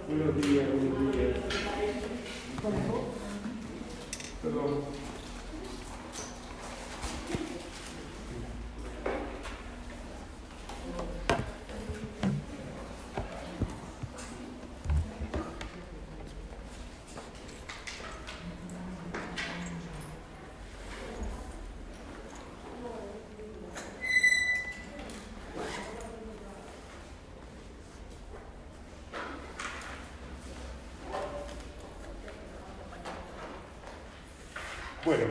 Buenos días, buenos días. Perdón. Bueno,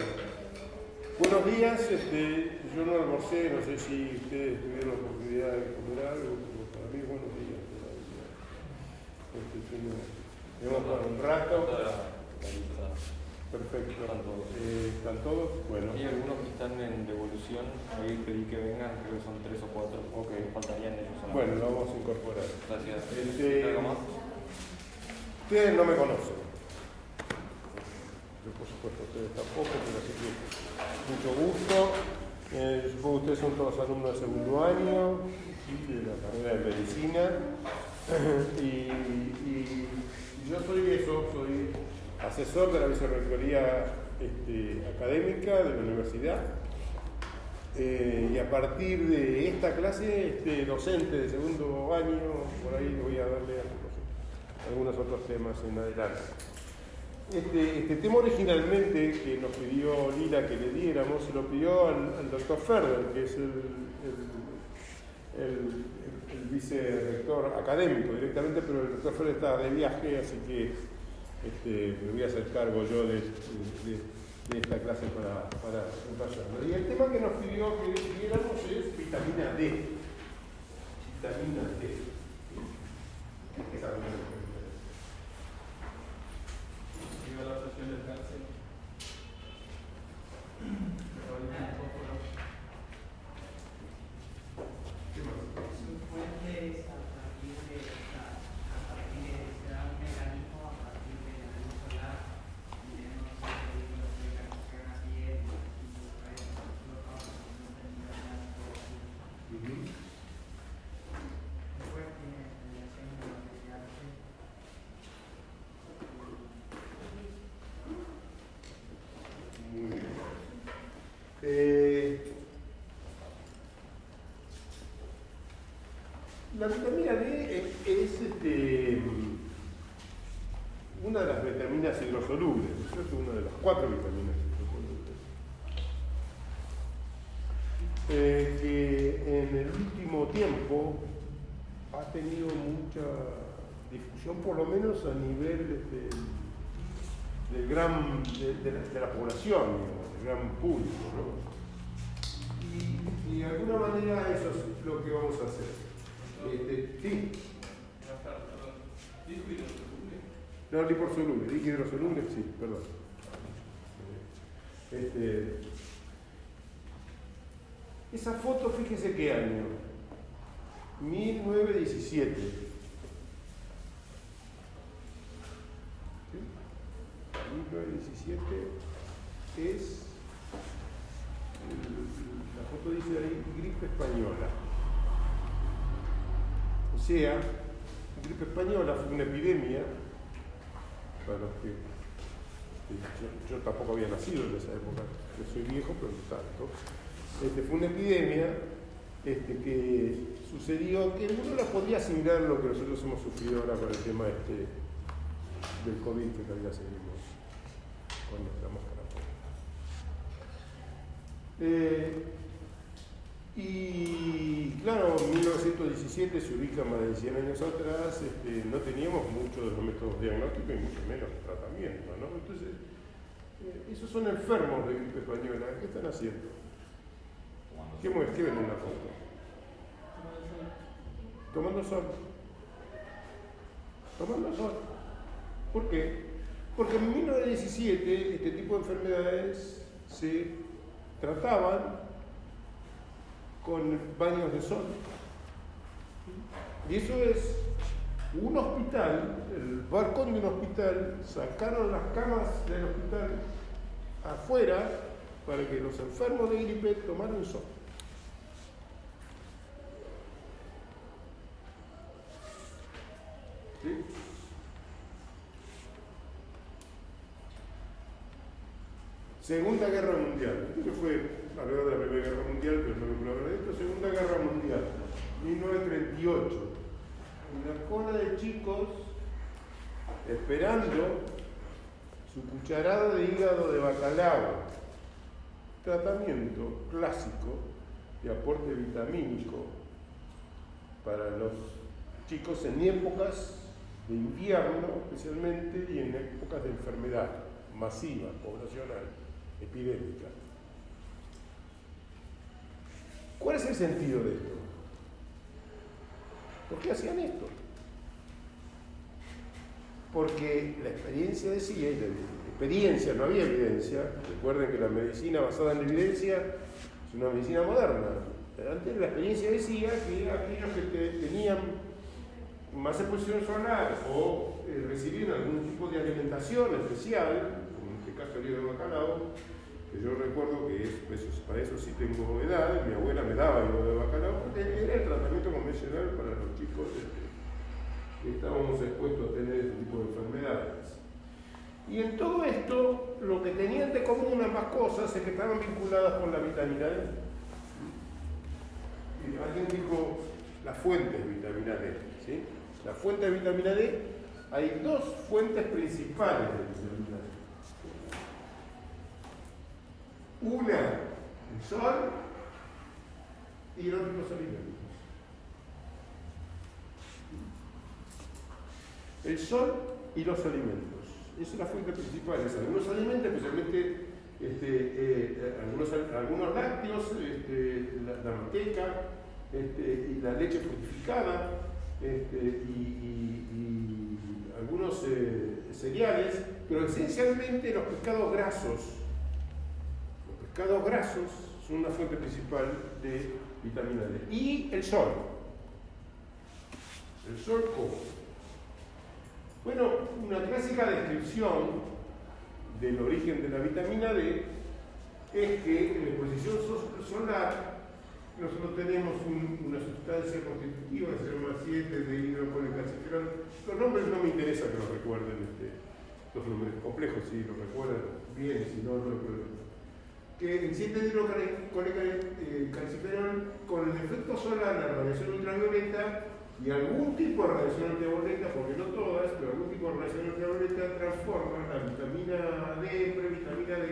buenos días. Yo no almorcé, no sé si ustedes tuvieron la oportunidad de comer algo, pero para mí buenos días todavía. Hemos para un rato. Perfecto. ¿Están todos? Bueno. Hay algunos que están en devolución, ahí pedí que vengan, creo que son 3 o 4, Okay. Faltarían ellos. Bueno, lo vamos a incorporar. Gracias. ¿Algo más? Ustedes no me conocen. Yo, por supuesto, ustedes tampoco, pero así que mucho gusto. Yo supongo que ustedes son todos alumnos de segundo año, ¿sí? De la carrera de medicina. Y yo soy asesor de la vicerrectoría académica de la universidad. Y a partir de esta clase, docente de segundo año, por ahí voy a darle algunos otros temas en adelante. Este tema originalmente que nos pidió Lila que le diéramos, se lo pidió al doctor Ferber, que es el vicerrector académico directamente, pero el doctor Ferber está de viaje, así que me voy a hacer cargo yo de esta clase para repasarlo. Y el tema que nos pidió que le diéramos es vitamina D. Vitamina D. ¿Qué es la vitamina D? La obsesión del cáncer. Sus fuentes a partir de será un mecanismo a partir de la luz solar. Tenemos los mecanismos que van a piel y los causas después tiene relación con lo que se hace. Muy bien. La vitamina D es una de las vitaminas hidrosolubles, es una de las 4 vitaminas hidrosolubles, que en el último tiempo ha tenido mucha difusión, por lo menos a nivel de la población, digamos, del gran público, ¿no? Y de alguna manera eso es lo que vamos a hacer. Sí. ¿Dijo hidrosoluble? No, liposoluble, dije hidrosoluble, sí, perdón. Esa foto, fíjese qué año. 1917. ¿Sí? 1917 es, la foto dice ahí, gripe española. O sea, gripe española fue una epidemia, para los que yo tampoco había nacido en esa época, yo soy viejo, pero no tanto. Fue una epidemia que sucedió, que uno la podría asimilar a lo que nosotros hemos sufrido ahora con el tema del COVID, que todavía seguimos con nuestra máscara. Y claro, en 1917 se ubica más de 100 años atrás, no teníamos muchos de los métodos diagnósticos y mucho menos tratamiento, ¿no? Entonces, esos son enfermos de gripe española. ¿Qué están haciendo? ¿Qué ven en la foto? Tomando sol. Tomando sol. ¿Por qué? Porque en 1917 este tipo de enfermedades se trataban con baños de sol. Y eso es un hospital, el balcón de un hospital, sacaron las camas del hospital afuera para que los enfermos de gripe tomaran sol. ¿Sí? Segunda Guerra Mundial. Esto fue alrededor de la Primera Guerra Mundial, pero no me puedo hablar de esto. Segunda Guerra Mundial, 1938. Una cola de chicos esperando su cucharada de hígado de bacalao. Tratamiento clásico de aporte vitamínico para los chicos en épocas de invierno, especialmente, y en épocas de enfermedad masiva, poblacional, epidémica. ¿Cuál es el sentido de esto? ¿Por qué hacían esto? Porque la experiencia decía, y la experiencia, no había evidencia. Recuerden que la medicina basada en la evidencia es una medicina moderna. Antes la experiencia decía que aquellos que tenían más exposición solar o recibían algún tipo de alimentación especial, como en este caso el hígado de bacalao, que yo recuerdo que para eso sí tengo edad, mi abuela me daba hígado de bacalao, porque era el tratamiento convencional para los chicos que estábamos expuestos a tener este tipo de enfermedades. Y en todo esto, lo que tenían de común ambas cosas es que estaban vinculadas con la vitamina D. Y alguien dijo la fuente de vitamina D, ¿sí? La fuente de vitamina D, hay dos fuentes principales de vitamina D. Una, el sol, y los alimentos. El sol y los alimentos. Esa es la fuente principal. Es algunos alimentos, especialmente algunos lácteos, la manteca, y la leche fortificada, y algunos cereales, pero esencialmente los pescados grasos. Los pescados grasos son una fuente principal de vitamina D. Y el sol. ¿El sol cómo? Bueno, una clásica descripción del origen de la vitamina D es que en la exposición solar nosotros tenemos una sustancia constitutiva, el 0,7 de hidrocolecalciferol. Los nombres no me interesa que los recuerden, los nombres complejos, si los recuerdan bien, si no, no lo recuerdan. Que el 7 de hidrocolecalciferol, con el efecto solar, la radiación ultravioleta y algún tipo de radiación ultravioleta, porque no todas, pero algún tipo de radiación ultravioleta transforma la vitamina D en previtamina D.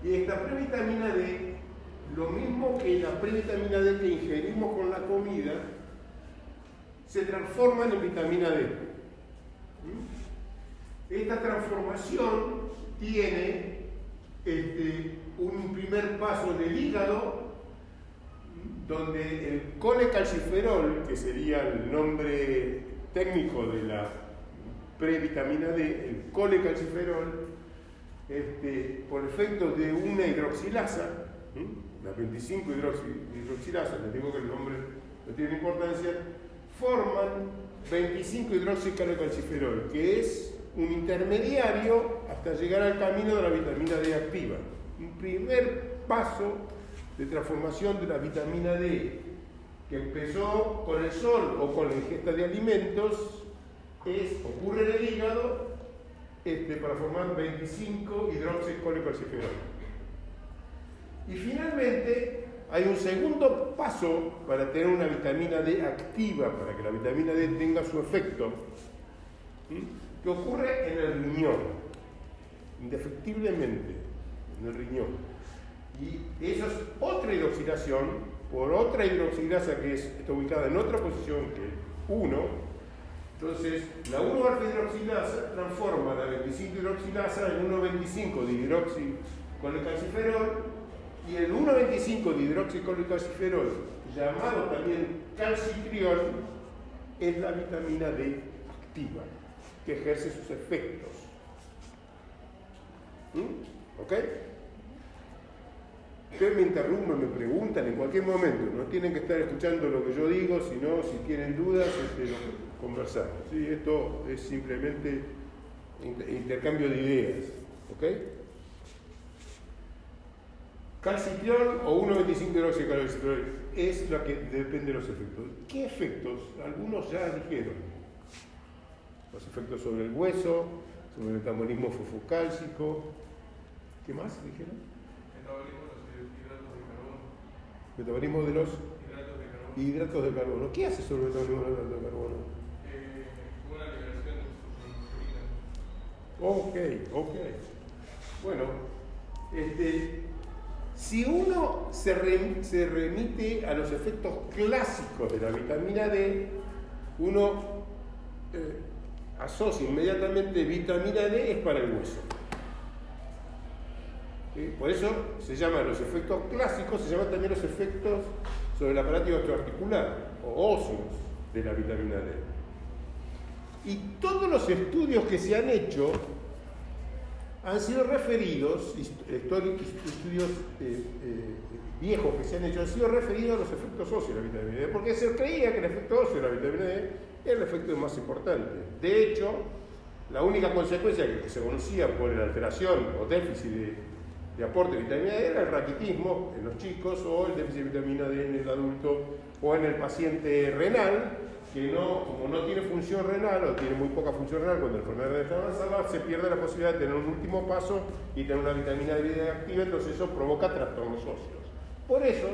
Y esta previtamina D, lo mismo que la previtamina D que ingerimos con la comida, se transforma en vitamina D. Esta transformación tiene un primer paso del hígado, donde el colecalciferol, que sería el nombre técnico de la previtamina D, el colecalciferol, por efecto de una hidroxilasa, la 25 hidroxilasa, les digo que el nombre no tiene importancia, forman 25 hidroxicolecalciferol, que es un intermediario hasta llegar al camino de la vitamina D activa. Un primer paso de transformación de la vitamina D, que empezó con el sol o con la ingesta de alimentos, ocurre en el hígado para formar 25 hidroxicolecalciferol. Y finalmente hay un segundo paso para tener una vitamina D activa, para que la vitamina D tenga su efecto, que ocurre en el riñón, indefectiblemente en el riñón. Y eso es otra hidroxilación por otra hidroxilasa que está ubicada en otra posición que 1. Entonces, la 1-alfa-hidroxilasa transforma la 25 hidroxilasa en 1,25 de hidroxicolecalciferol, y el 1,25 de hidroxicolecalciferol, llamado también calcitriol, es la vitamina D activa, que ejerce sus efectos. ¿Ok? Ustedes me interrumpen, me preguntan en cualquier momento, no tienen que estar escuchando lo que yo digo, sino si tienen dudas, lo conversamos. ¿Sí? Esto es simplemente intercambio de ideas. ¿Ok? Calcitriol o 1,25 hidroxicolecalciferol es lo que depende de los efectos. ¿Qué efectos? Algunos ya dijeron. Los efectos sobre el hueso, sobre el metabolismo fosfocálcico, ¿Qué más dijeron? Metabolismo de los hidratos de carbono. Metabolismo de los Hidratos de carbono. hidratos de carbono. ¿Qué hace sobre el metabolismo de los hidratos de carbono? Una liberación de insulina. Ok. Bueno, si uno se remite a los efectos clásicos de la vitamina D, uno asocia inmediatamente vitamina D es para el hueso. ¿Sí? Por eso se llaman los efectos clásicos, se llaman también los efectos sobre el aparato osteoarticular o óseos de la vitamina D. Y todos los estudios que se han hecho han sido referidos, estudios viejos que se han hecho, han sido referidos a los efectos óseos de la vitamina D, porque se creía que el efecto óseo de la vitamina D era el efecto más importante. De hecho, la única consecuencia que se conocía por la alteración o déficit de aporte de vitamina D era el raquitismo en los chicos o el déficit de vitamina D en el adulto o en el paciente renal, que como no tiene función renal o tiene muy poca función renal cuando la enfermedad está avanzada, se pierde la posibilidad de tener un último paso y tener una vitamina D activa, entonces eso provoca trastornos óseos. Por eso,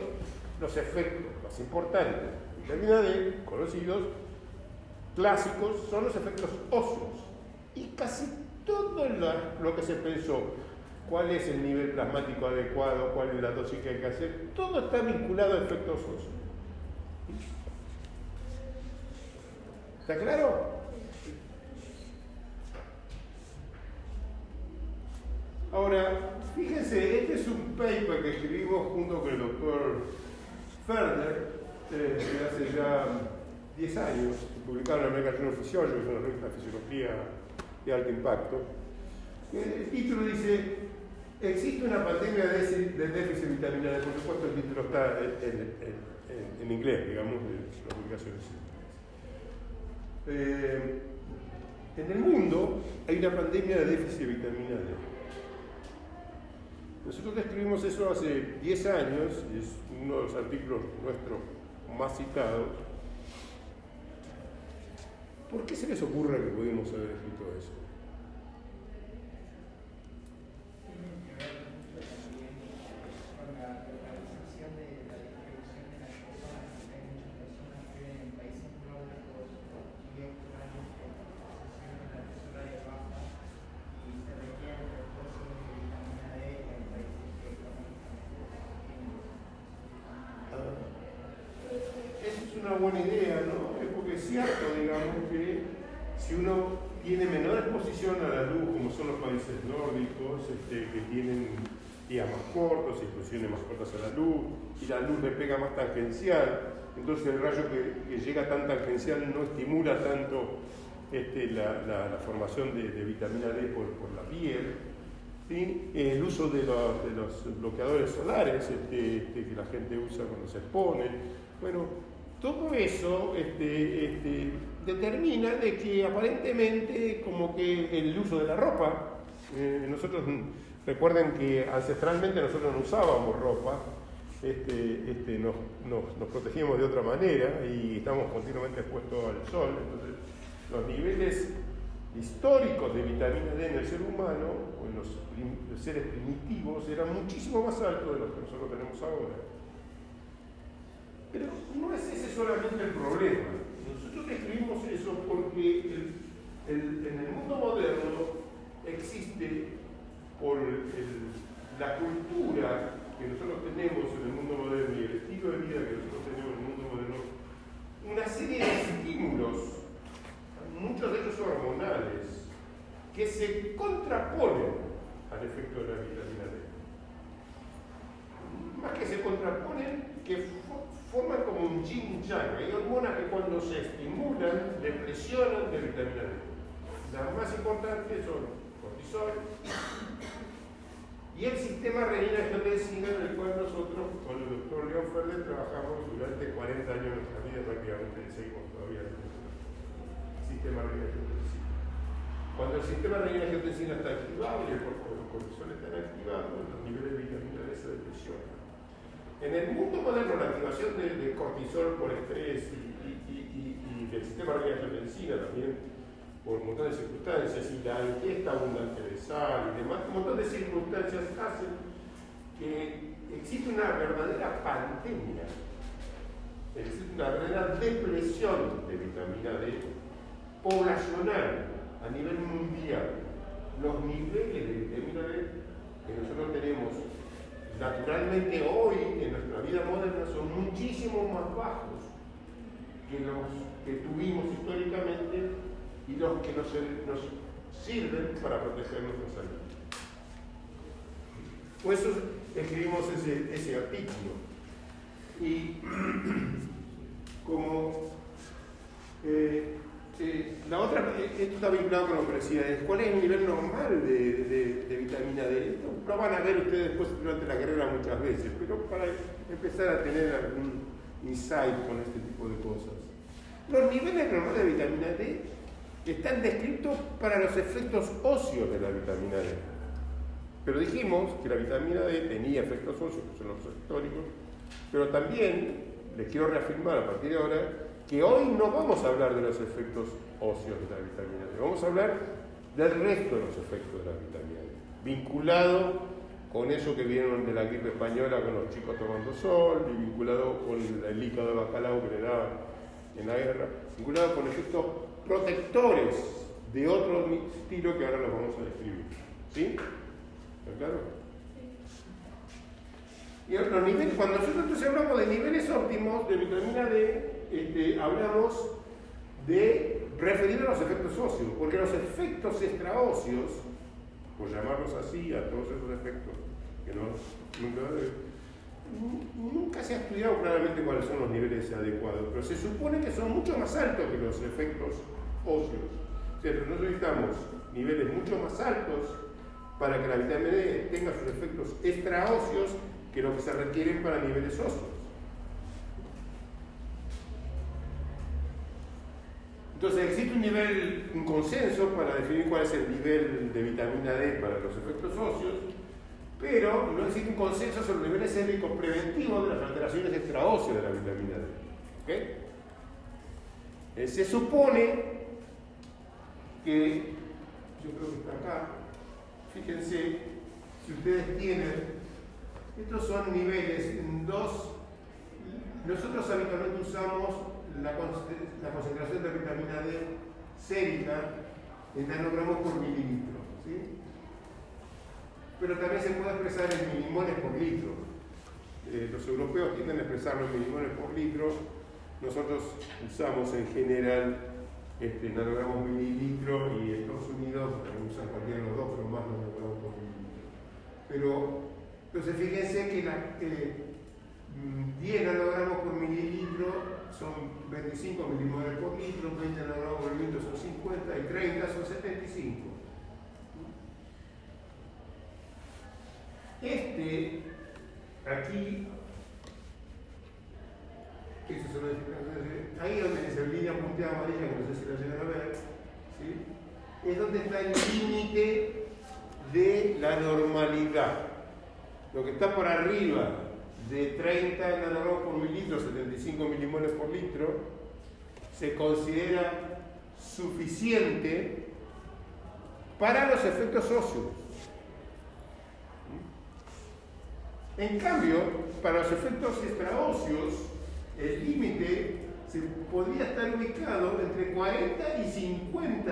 los efectos más importantes de vitamina D, conocidos, clásicos, son los efectos óseos. Y casi todo lo que se pensó, cuál es el nivel plasmático adecuado, cuál es la dosis que hay que hacer, todo está vinculado a efectos óseos. ¿Está claro? Ahora, fíjense, este es un paper que escribimos junto con el doctor Ferder, que hace ya 10 años, publicado en la American Journal of Physiology, que es una revista de fisiología de alto impacto. El título dice: existe una pandemia de déficit de vitamina D. Por supuesto, el título está en inglés, digamos, de las publicaciones. En el mundo hay una pandemia de déficit de vitamina D. Nosotros describimos eso hace 10 años, y es uno de los artículos nuestros más citados. ¿Por qué se les ocurre que pudimos haber escrito eso? Una buena idea, ¿no? Es porque es cierto, digamos, que si uno tiene menor exposición a la luz, como son los países nórdicos, que tienen días más cortos, exposiciones más cortas a la luz, y la luz le pega más tangencial, entonces el rayo que llega tan tangencial no estimula tanto la formación de vitamina D por la piel. ¿Sí? El uso de los bloqueadores solares que la gente usa cuando se expone. Bueno, todo eso determina de que aparentemente como que el uso de la ropa, nosotros recuerden que ancestralmente nosotros no usábamos ropa, nos protegíamos de otra manera y estamos continuamente expuestos al sol, entonces los niveles históricos de vitamina D en el ser humano o en los seres primitivos eran muchísimo más altos de los que nosotros tenemos ahora. Pero no es ese solamente el problema. Nosotros describimos eso porque en el mundo moderno existe, por la cultura que nosotros tenemos en el mundo moderno y el estilo de vida que nosotros tenemos en el mundo moderno, una serie de estímulos, muchos de ellos hormonales, que se contraponen al efecto de la vitamina D. Más que se contraponen, que forman como un yin yang. Hay hormonas que cuando se estimulan depresionan de vitamina D. Las más importantes son cortisol y el sistema renina-angiotensina, en el cual nosotros con el doctor Leon Ferder trabajamos durante 40 años de nuestra vida, prácticamente seguimos todavía en el sistema renina-angiotensina. Cuando el sistema renina-angiotensina está activado y el cortisol está activado, los niveles de vitamina D se depresionan. En el mundo moderno, la activación de cortisol por estrés y del sistema renina-angiotensina también por un montón de circunstancias, y la ingesta abundante de sal y demás, un montón de circunstancias hacen que existe una verdadera pandemia, existe una verdadera depresión de vitamina D poblacional a nivel mundial. Los niveles de vitamina D que nosotros tenemos naturalmente hoy en nuestra vida moderna son muchísimo más bajos que los que tuvimos históricamente y los que nos sirven para proteger nuestra salud. Por eso escribimos ese artículo. Y como la otra, esto está vinculado con lo que decía, es cuál es el nivel normal de vitamina D. Esto lo van a ver ustedes después durante la carrera muchas veces, pero para empezar a tener algún insight con este tipo de cosas. Los niveles normales de vitamina D están descritos para los efectos óseos de la vitamina D. Pero dijimos que la vitamina D tenía efectos óseos, que son los históricos, pero también les quiero reafirmar a partir de ahora que hoy no vamos a hablar de los efectos óseos de la vitamina D, vamos a hablar del resto de los efectos de la vitamina D, vinculado con eso que vieron de la gripe española con los chicos tomando sol, y vinculado con el hígado de bacalao que le daban en la guerra, vinculado con efectos protectores de otro estilo que ahora los vamos a describir. ¿Sí? ¿Está claro? Y los niveles, cuando nosotros entonces hablamos de niveles óptimos de vitamina D, hablamos de referido a los efectos óseos, porque los efectos extraóseos, por llamarlos así a todos esos efectos que nunca se ha estudiado claramente cuáles son los niveles adecuados, pero se supone que son mucho más altos que los efectos óseos. O sea, nosotros necesitamos niveles mucho más altos para que la vitamina D tenga sus efectos extraóseos que lo que se requieren para niveles óseos. Entonces existe un consenso para definir cuál es el nivel de vitamina D para los efectos óseos, pero no existe un consenso sobre los niveles séricos preventivos de las alteraciones extraóseas de la vitamina D. ¿Okay? Se supone que, yo creo que está acá, fíjense, si ustedes tienen, estos son niveles en dos. Nosotros habitualmente usamos la concentración de vitamina D sérica en nanogramos por mililitro, ¿sí? Pero también se puede expresar en milimoles por litro. Los europeos tienden a expresarlo en milimoles por litro. Nosotros usamos en general nanogramos por mililitro, y Estados Unidos usan cualquiera de los dos, pero más nanogramos por mililitro. Pero entonces fíjense que 10 nanogramos por mililitro son 25 milimoles por litro, 20 nanogramos por mililitro son 50 y 30 son 75. Aquí, eso son las, ahí donde es la línea punteada amarilla, que no sé si la llegan a ver, ¿sí? Es donde está el límite de la normalidad. Lo que está por arriba de 30 nanogramos por mililitro, 75 milimoles por litro, se considera suficiente para los efectos óseos. En cambio, para los efectos extraóseos, el límite se podría estar ubicado entre 40 y 50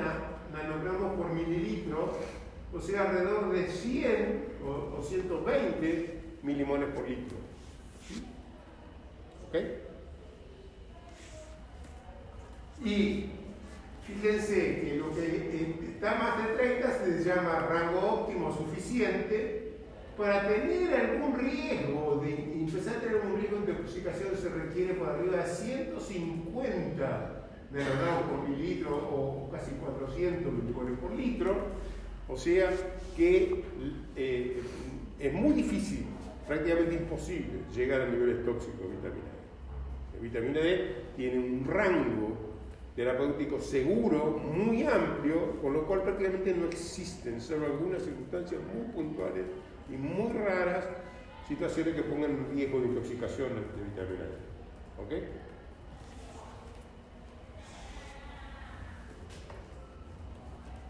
nanogramos por mililitro, o sea, alrededor de 100 o 120 milimoles por litro. ¿Ok? Y fíjense que lo que está más de 30 se llama rango óptimo suficiente. Para tener algún riesgo de empezar a tener algún riesgo de intoxicación, se requiere por arriba de 150 nanogramos por mililitro o casi 400 milimoles por litro. O sea que es muy difícil, prácticamente imposible, llegar a niveles tóxicos de vitamina D. La vitamina D tiene un rango terapéutico seguro muy amplio, con lo cual prácticamente no existen, salvo algunas circunstancias muy puntuales y muy raras, situaciones que pongan en riesgo de intoxicación de vitamina D. ¿Ok?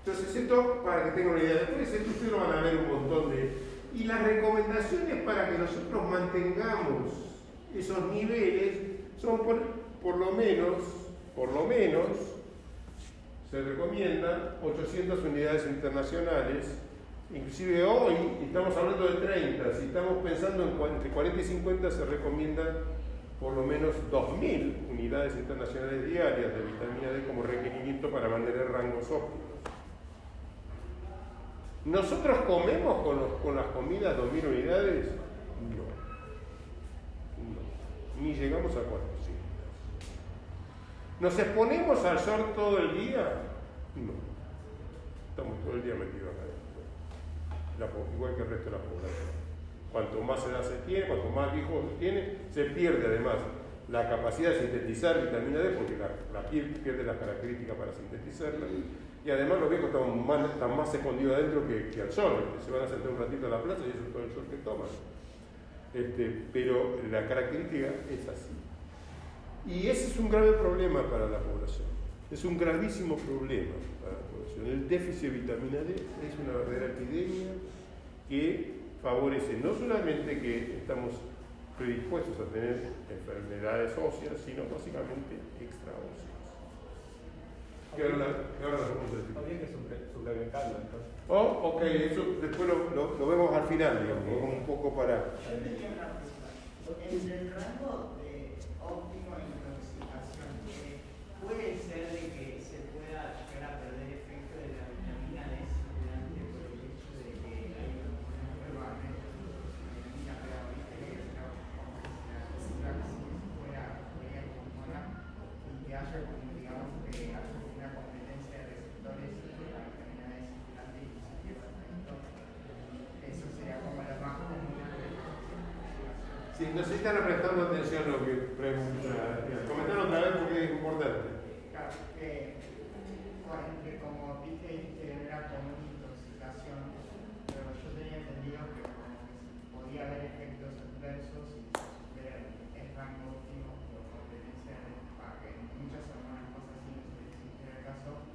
Entonces esto, para que tengan una idea, después esto ustedes lo van a ver un montón de... Y las recomendaciones para que nosotros mantengamos esos niveles son por lo menos, se recomiendan 800 unidades internacionales. Inclusive hoy estamos hablando de 30, si estamos pensando entre 40 y 50 se recomiendan por lo menos 2.000 unidades internacionales diarias de vitamina D como requerimiento para mantener rangos óptimos. ¿Nosotros comemos con las comidas 2.000 unidades? No. Ni llegamos a 400. ¿Nos exponemos al sol todo el día? No. Estamos todo el día metidos acá adentro. Igual que el resto de la población. Cuanto más edad se tiene, cuanto más viejo se tiene, se pierde además la capacidad de sintetizar vitamina D, porque la piel pierde las características para sintetizarla. Y además los viejos están más escondidos adentro que al sol. Se van a sentar un ratito a la plaza y eso es todo el sol que toman. Pero la característica es así. Y ese es un grave problema para la población. Es un gravísimo problema para la población. El déficit de vitamina D es una verdadera epidemia que favorece no solamente que estamos predispuestos a tener enfermedades óseas, sino básicamente extraóseas. ¿Qué ahora vamos a decir? Habría que suplementarlo entonces. Ok, eso después lo vemos al final, digamos, un poco para... Yo tenía una pregunta. En el rango de óptima intoxicación, ¿puede ser de que se pueda llegar a perder efecto de la vitamina D circulante por el hecho de que hay nuevamente vitamina P, que es la fuera hormona y que haya como digamos que haya una competencia de receptores de la vitamina D circulante y se pierda efecto? Eso sería como la más común. Si no se están prestando atención a lo que pregunta, comentar otra vez porque es importante. Claro, como dijiste que era como una intoxicación, pero yo tenía entendido que como que podía haber efectos adversos si se supera el rango óptimo por competencia para que muchas hormonas cosas así, no sé si existe el caso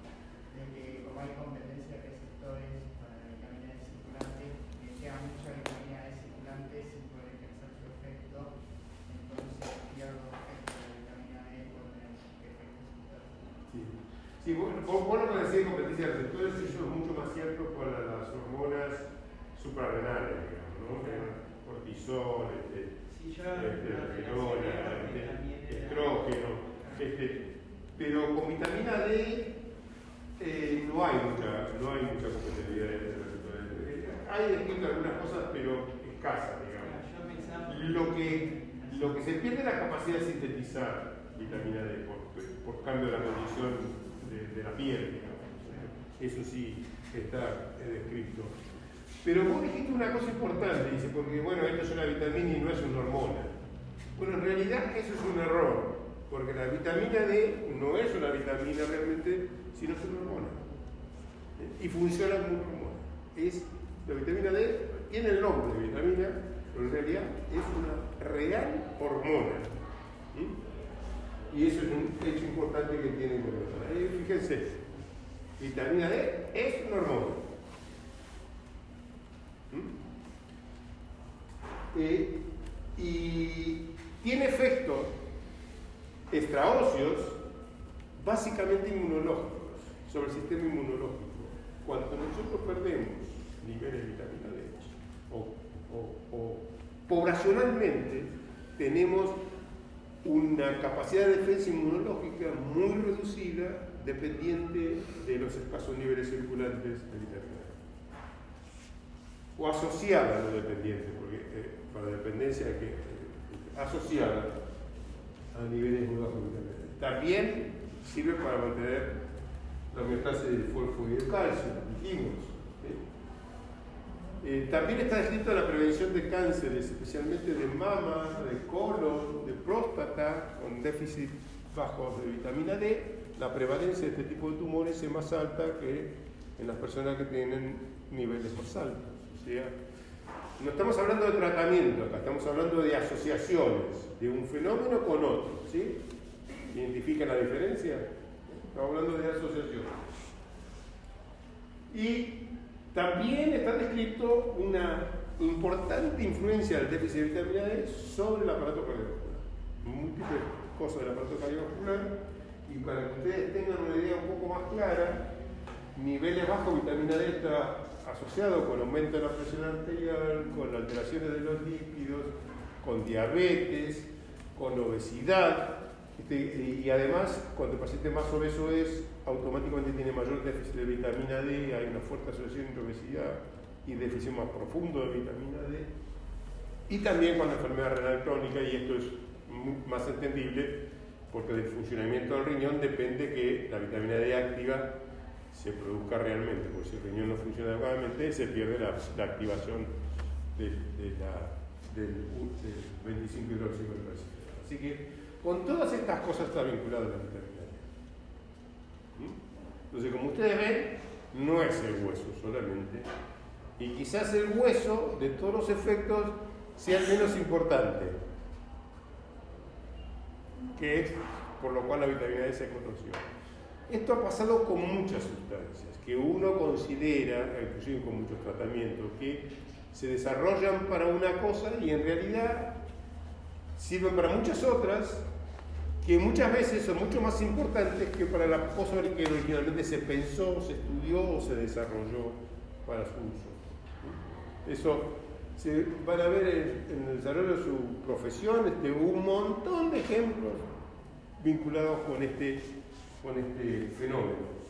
de que como hay competencia de receptores para la vitamina D circulante, me queda mucha vitamina D circulante sin poder ejercer su efecto, entonces pierdo efecto de la vitamina D por el efecto secundario. Sí, bueno, lo que decía competencia de receptores, eso es mucho más cierto para las hormonas suprarrenales, digamos, ¿no? Cortisol, testosterona, estrógeno, pero con vitamina D no hay mucha competitividad de receptores. Hay descrito algunas cosas, pero escasas, digamos. Lo que se pierde es la capacidad de sintetizar vitamina D por cambio de la condición de la piel, digamos. Eso sí está descrito. Pero vos dijiste una cosa importante, dice, porque bueno, esto es una vitamina y no es una hormona. Bueno, en realidad eso es un error, porque la vitamina D no es una vitamina realmente, sino es una hormona. Y funciona como una hormona. La vitamina D tiene el nombre de vitamina, pero en realidad es una real hormona. Y eso es un hecho importante que tienen que ver. Fíjense, vitamina D es una hormona. Y tiene efectos extraóseos, básicamente inmunológicos, sobre el sistema inmunológico. Cuando nosotros perdemos niveles de vitamina D, o poblacionalmente tenemos una capacidad de defensa inmunológica muy reducida, dependiente de los escasos niveles circulantes de vitamina D. O asociada a lo dependiente, porque para dependencia hay que asociada a niveles muy bajos de vitamina D. También sirve para mantener la homeostasis del fósforo y del calcio, dijimos. También está descrito la prevención de cánceres, especialmente de mama, de colon, de próstata, con déficit bajos de vitamina D. La prevalencia de este tipo de tumores es más alta que en las personas que tienen niveles más altos. O sea, no estamos hablando de tratamiento acá, estamos hablando de asociaciones, de un fenómeno con otro. ¿Sí? ¿Identifican la diferencia? Estamos hablando de asociaciones. Y también está descrito una importante influencia del déficit de vitamina D sobre el aparato cardiovascular. Múltiples cosas del aparato cardiovascular. Y para que ustedes tengan una idea un poco más clara, niveles bajos de vitamina D está asociado con aumento de la presión arterial, con alteraciones de los lípidos, con diabetes, con obesidad. Y además, cuando el paciente más obeso es, automáticamente tiene mayor déficit de vitamina D, hay una fuerte asociación entre obesidad y déficit más profundo de vitamina D. Y también con la enfermedad renal crónica, y esto es más entendible, porque del funcionamiento del riñón depende que la vitamina D activa se produzca realmente, porque si el riñón no funciona adecuadamente, se pierde la activación del 25 hidroxipropileno. Así que con todas estas cosas está vinculada la vitamina D. Entonces, como ustedes ven, no es el hueso solamente, y quizás el hueso, de todos los efectos, sea el menos importante, que es por lo cual la vitamina D se conoció. Esto ha pasado con muchas sustancias que uno considera, inclusive con muchos tratamientos, que se desarrollan para una cosa y en realidad sirven para muchas otras, que muchas veces son mucho más importantes que para la cosa que originalmente se pensó, se estudió o se desarrolló para su uso. Eso se van a ver en el desarrollo de su profesión, un montón de ejemplos vinculados con este fenómeno.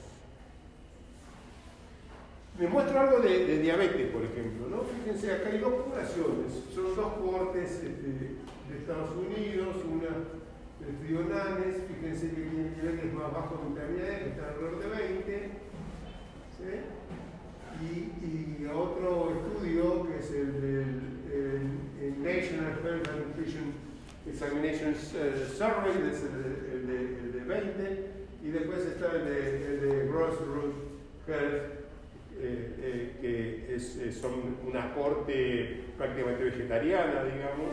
Les muestro algo de diabetes, por ejemplo, ¿no? Fíjense, acá hay dos poblaciones, son dos cohortes de Estados Unidos, una de estudio NANES, fíjense que tiene niveles más bajos de vitamina D, que están alrededor de 20, ¿sí? Y otro estudio que es el National Health and Nutrition Examination Survey, es el de 20, y después está el de Grassroots Health, que son una corte prácticamente vegetariana, digamos,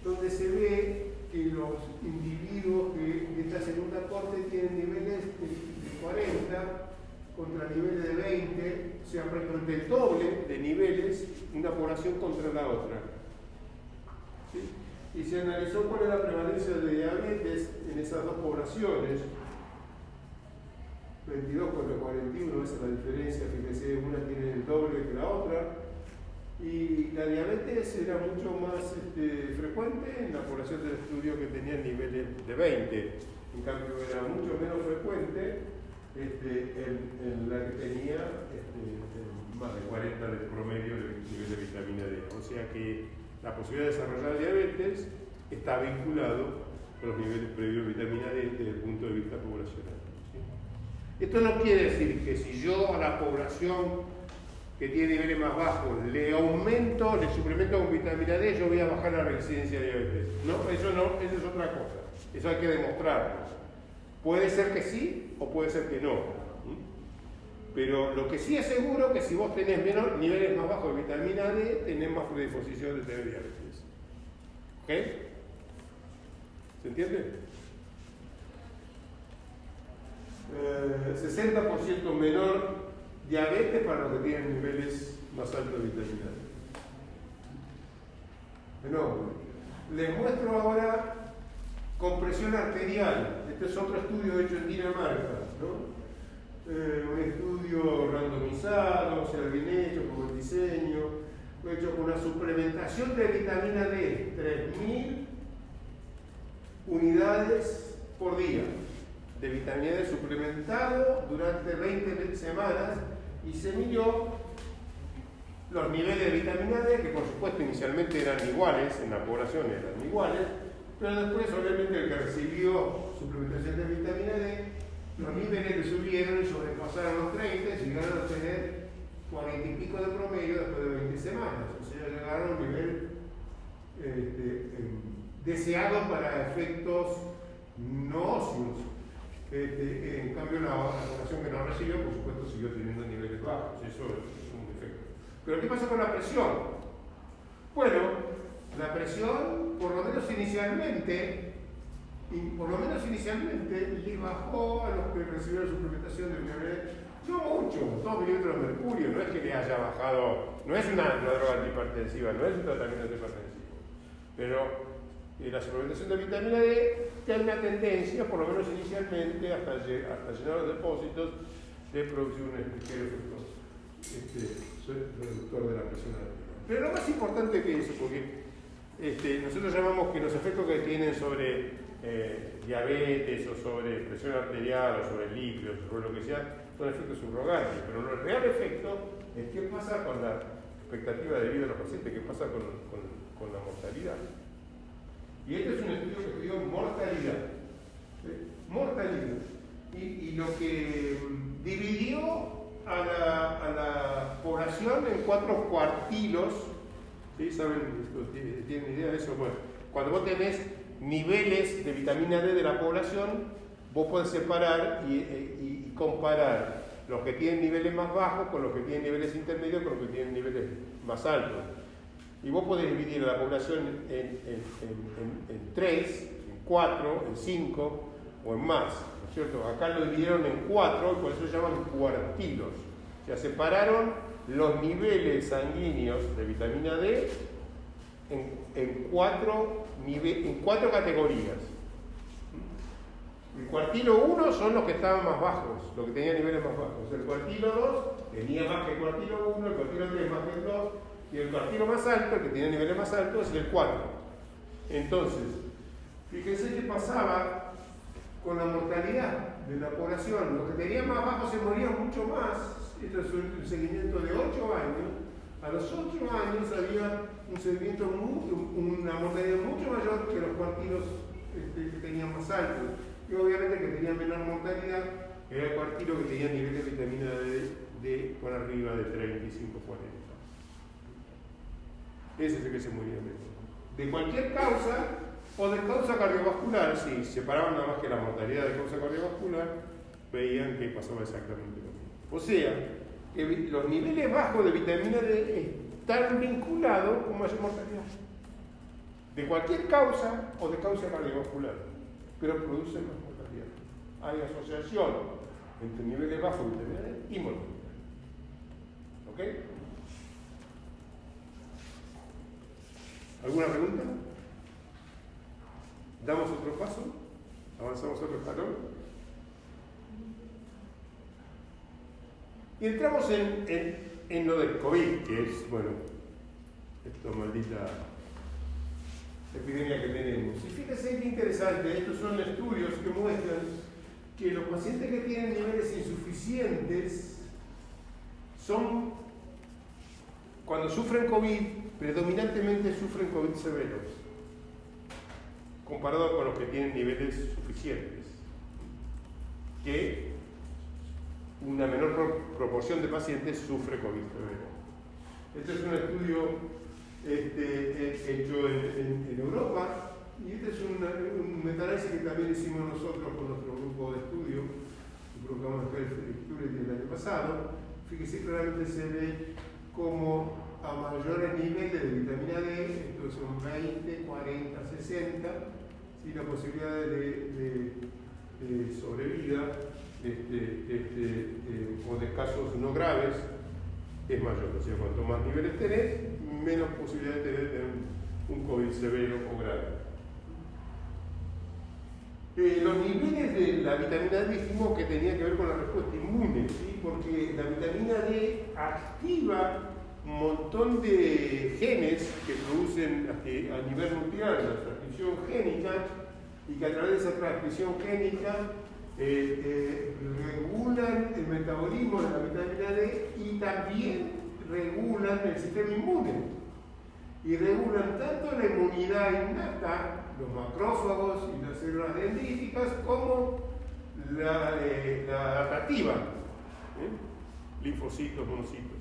donde se ve que los individuos que esta segunda corte tienen niveles de 40 contra niveles de 20, o sea, prácticamente el doble de niveles, una población contra la otra. ¿Sí? Y se analizó cuál es la prevalencia de diabetes en esas dos poblaciones. 22 contra 41, esa es la diferencia, fíjense, una tiene el doble que la otra. Y la diabetes era mucho más frecuente en la población del estudio que tenía niveles de 20. En cambio, era mucho menos frecuente en la que tenía más de 40 de promedio de nivel de vitamina D. O sea que la posibilidad de desarrollar diabetes está vinculado con los niveles previos de vitamina D desde el punto de vista poblacional. ¿Sí? Esto no quiere decir que si yo a la población que tiene niveles más bajos le aumento, le suplemento con vitamina D, yo voy a bajar la resistencia a diabetes. No, eso es otra cosa. Eso hay que demostrarlo. Puede ser que sí o puede ser que no. Pero lo que sí es seguro es que si vos tenés niveles más bajos de vitamina D, tenés más predisposición de tener diabetes. ¿Ok? ¿Se entiende? 60% menor diabetes para los que tienen niveles más altos de vitamina D. Bueno, les muestro ahora compresión arterial. Este es otro estudio hecho en Dinamarca, ¿no? Un estudio randomizado, o sea, bien hecho, con el diseño, hecho con una suplementación de vitamina D, 3.000 unidades por día de vitamina D suplementado durante 20 semanas, y se midió los niveles de vitamina D, que por supuesto inicialmente eran iguales, en la población eran iguales, pero después obviamente el que recibió suplementación de vitamina D, los niveles le subieron y sobrepasaron los 30 y llegaron a tener 40 y pico de promedio después de 20 semanas. O sea, llegaron a un nivel deseado para efectos no óseos. En cambio, la población que no recibió, por supuesto, siguió teniendo niveles bajos. Eso es un defecto. Pero ¿qué pasa con la presión? Bueno, la presión, por lo menos inicialmente, le bajó a los que recibieron suplementación de vitamina D No mucho, 2 mililitros de mercurio, no es que le haya bajado, no es una droga antihipertensiva, no es un tratamiento antihipertensivo. Pero la suplementación de vitamina D tiene una tendencia, por lo menos inicialmente, hasta llenar los depósitos, de producir un ligero efecto reductor de la presión arterial. Pero lo más importante que eso, porque nosotros llamamos que los efectos que tienen sobre diabetes o sobre presión arterial o sobre lípidos, sobre lo que sea, son efectos subrogantes, pero el real efecto es qué pasa con la expectativa de vida de los pacientes, qué pasa con la mortalidad. Y este es un estudio que estudió mortalidad. Mortalidad. Y lo que dividió a la población en 4 cuartilos, ¿sí? ¿Saben? ¿Tienen idea de eso? Bueno, cuando vos tenés niveles de vitamina D de la población, vos podés separar y comparar los que tienen niveles más bajos con los que tienen niveles intermedios con los que tienen niveles más altos. Y vos podés dividir a la población en 3, en 4, en 5 o en más, ¿no es cierto? Acá lo dividieron en 4 y por eso se llaman cuartilos. O sea, separaron los niveles sanguíneos de vitamina D en 4 categorías. El cuartilo 1 son los que estaban más bajos, los que tenían niveles más bajos. El cuartilo 2 tenía más que el cuartilo 1, el cuartilo 3 más que el 2, y el cuartilo más alto, el que tiene niveles más altos, es el 4. Entonces, fíjense qué pasaba con la mortalidad de la población. Los que tenían más bajos se morían mucho más. Esto es un seguimiento de 8 años. A los 8 años había un seguimiento, una mortalidad mucho mayor que los cuartilos que tenían más altos. Y obviamente el que tenía menor mortalidad era el cuartilo que tenía niveles de vitamina D por arriba de 35-40. Ese es el que se moría menos. De cualquier causa o de causa cardiovascular, si separaban nada más que la mortalidad de causa cardiovascular, veían que pasaba exactamente lo mismo. O sea, que los niveles bajos de vitamina D están vinculados con mayor mortalidad. De cualquier causa o de causa cardiovascular, pero producen más mortalidad. Hay asociación entre niveles bajos de vitamina D y mortalidad. ¿Ok? ¿Alguna pregunta? ¿Damos otro paso? ¿Avanzamos otro escalón? Y entramos en lo del COVID, que es, bueno, esta maldita epidemia que tenemos. Y fíjense qué interesante, estos son estudios que muestran que los pacientes que tienen niveles insuficientes son, cuando sufren COVID, predominantemente sufren COVID severos, comparado con los que tienen niveles suficientes, que una menor proporción de pacientes sufre COVID severo. Este es un estudio hecho en Europa, y este es un metaanálisis que también hicimos nosotros con nuestro grupo de estudio, el programa de Health del año pasado. Fíjense, claramente se ve como a mayores niveles de vitamina D, estos son 20, 40, 60, y la posibilidad de sobrevida o de casos no graves es mayor. O sea, cuanto más niveles tenés, menos posibilidad de tener un COVID severo o grave. Los niveles de la vitamina D dijimos que tenía que ver con la respuesta inmune, ¿sí? Porque la vitamina D activa un montón de genes que producen a nivel nuclear la transcripción génica, y que a través de esa transcripción génica regulan el metabolismo de la vitamina D y también regulan el sistema inmune. Y regulan tanto la inmunidad innata, los macrófagos y las células dendríticas, como la adaptativa, linfocitos, monocitos.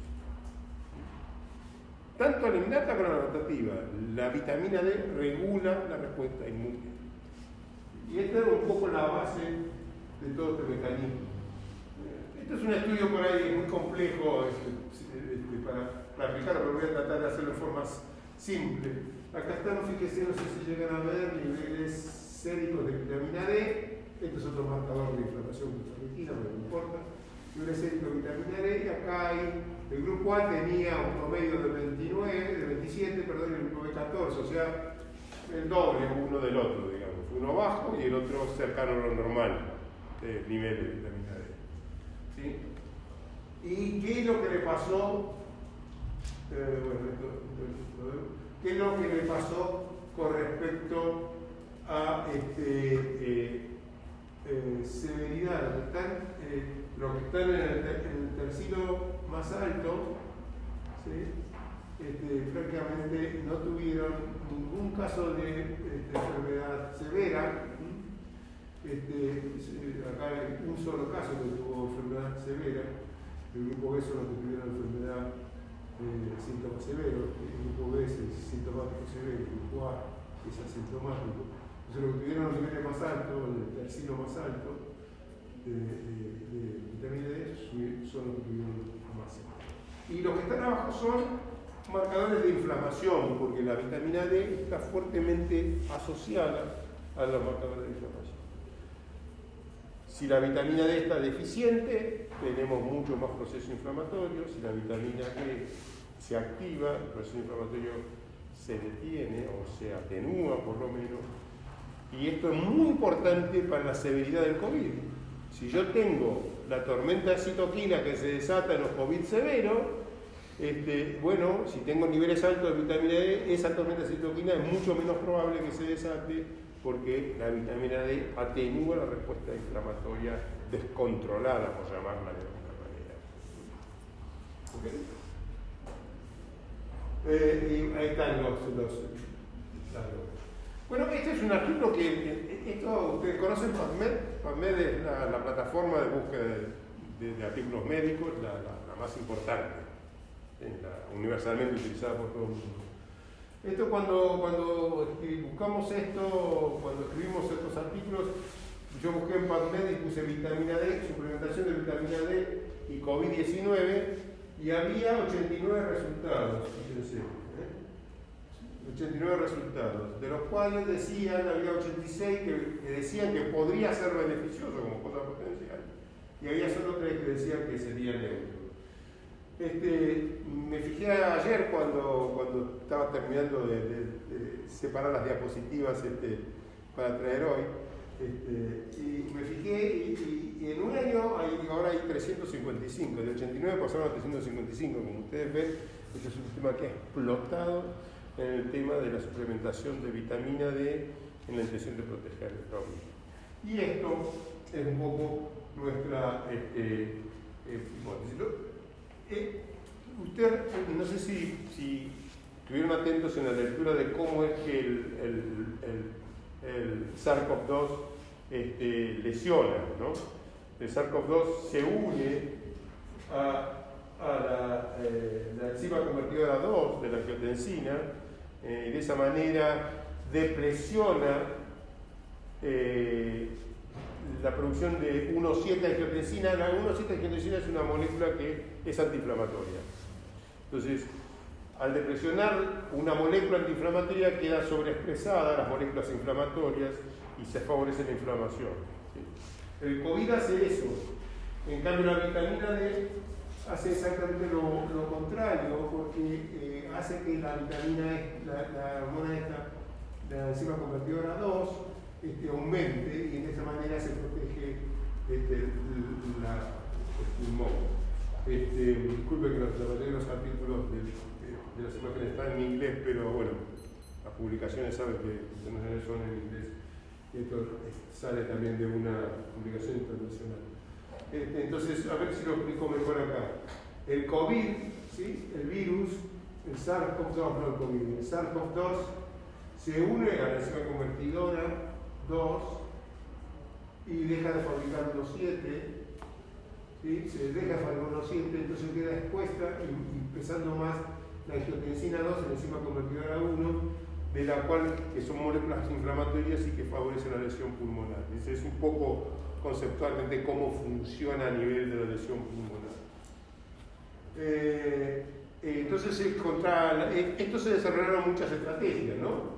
Tanto la innata como la adaptativa, la vitamina D regula la respuesta inmune. Y esta es un poco la base de todo este mecanismo. Este es un estudio por ahí muy complejo para aplicarlo, pero voy a tratar de hacerlo de forma simple. Acá están, fíjense, no sé si llegan a ver niveles séricos de vitamina D. Este es otro marcador de inflamación retina, pero no importa. Y un 3 de vitamina D, y acá el grupo A tenía un promedio de 27, perdón, y el grupo B 14, o sea, el doble uno del otro, digamos. Uno bajo y el otro cercano a lo normal, nivel de vitamina D. ¿Sí? ¿Y qué es lo que le pasó? ¿Qué es lo que le pasó con respecto a severidad? Los que están en el tercilo más alto, ¿sí? Prácticamente no tuvieron ningún caso de enfermedad severa. Acá hay un solo caso que tuvo enfermedad severa. El grupo B son los que tuvieron enfermedad síntomas severos. El grupo B es el sintomático severo, el grupo A es asintomático. Entonces los que tuvieron los niveles más altos, el tercilo más alto de vitamina D, son los que tuvieron más. Y los que están abajo son marcadores de inflamación, porque la vitamina D está fuertemente asociada a los marcadores de inflamación. Si la vitamina D está deficiente, tenemos mucho más proceso inflamatorio. Si la vitamina D se activa, el proceso inflamatorio se detiene o se atenúa por lo menos. Y esto es muy importante para la severidad del COVID. Si yo tengo la tormenta de citoquina que se desata en los COVID severos, bueno, si tengo niveles altos de vitamina D, esa tormenta de citoquina es mucho menos probable que se desate porque la vitamina D atenúa la respuesta inflamatoria descontrolada, por llamarla de alguna manera. ¿Okay? Y ahí están los. Bueno, este es un artículo que ustedes conocen, PubMed. PubMed es la plataforma de búsqueda de artículos médicos, la más importante, universalmente utilizada por todo el mundo. Esto cuando buscamos esto, cuando escribimos estos artículos, yo busqué en PubMed y puse vitamina D, suplementación de vitamina D y COVID-19, y había 89 resultados, fíjense, 89 resultados, de los cuales había 86 que decían que podría ser beneficioso como cosa potencial, y había solo 3 que decían que sería neutro. Me fijé ayer cuando estaba terminando de separar las diapositivas para traer hoy, y me fijé y en un año ahora hay 355, de 89 pasaron a 355, como ustedes ven. Este es un tema que ha explotado en el tema de la suplementación de vitamina D en la intención de proteger el COVID. Y esto es un poco nuestra hipótesis. Usted, no sé si estuvieron atentos en la lectura de cómo es que el SARS-CoV-2 lesiona, ¿no? El SARS-CoV-2 se une a la enzima convertidora 2 de la angiotensina, y de esa manera depresiona la producción de 1,7-angiotensina. La 1,7-angiotensina es una molécula que es antiinflamatoria. Entonces, al depresionar una molécula antiinflamatoria queda sobreexpresada las moléculas inflamatorias y se favorece la inflamación. ¿Sí? El COVID hace eso. En cambio, la vitamina D hace exactamente lo contrario, porque hace que la vitamina E, la hormona esta, la enzima convertidora 2, aumente, y de esa manera se protege el pulmón. Disculpe que la mayoría de los artículos de las imágenes están en inglés, pero bueno, las publicaciones saben que son en inglés, y esto sale también de una publicación internacional. Entonces, a ver si lo explico mejor acá. El COVID, ¿sí? El virus, el SARS-CoV-2, no el COVID, el SARS-CoV-2 se une a la enzima convertidora 2 y deja de fabricar 1,7, ¿sí? Se deja de fabricar 1,7, entonces queda expuesta y pesando más la angiotensina 2 en la enzima convertidora 1, de la cual que son moléculas inflamatorias y que favorecen la lesión pulmonar. Ese es un poco conceptualmente cómo funciona a nivel de la lesión pulmonar. Entonces, esto se desarrollaron muchas estrategias, ¿no?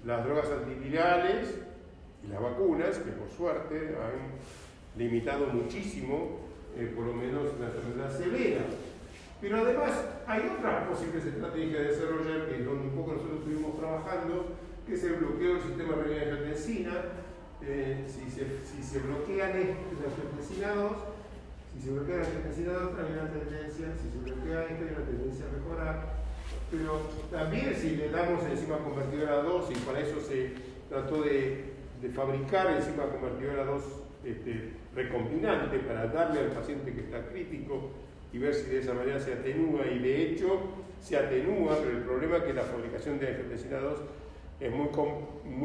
Las drogas antivirales y las vacunas, que por suerte han limitado muchísimo, por lo menos una enfermedad severa. Pero además hay otras posibles estrategias de desarrollar, que es donde un poco nosotros estuvimos trabajando, que es el bloqueo del sistema renina de angiotensina. Si se bloquean la angiotensina 2, hay una tendencia, si se bloquea esta, hay una tendencia a mejorar. Pero también si le damos enzima convertidora 2, y para eso se trató de fabricar enzima convertidora 2 recombinante para darle al paciente que está crítico y ver si de esa manera se atenúa, y de hecho se atenúa, pero el problema es que la fabricación de angiotensina 2 es muy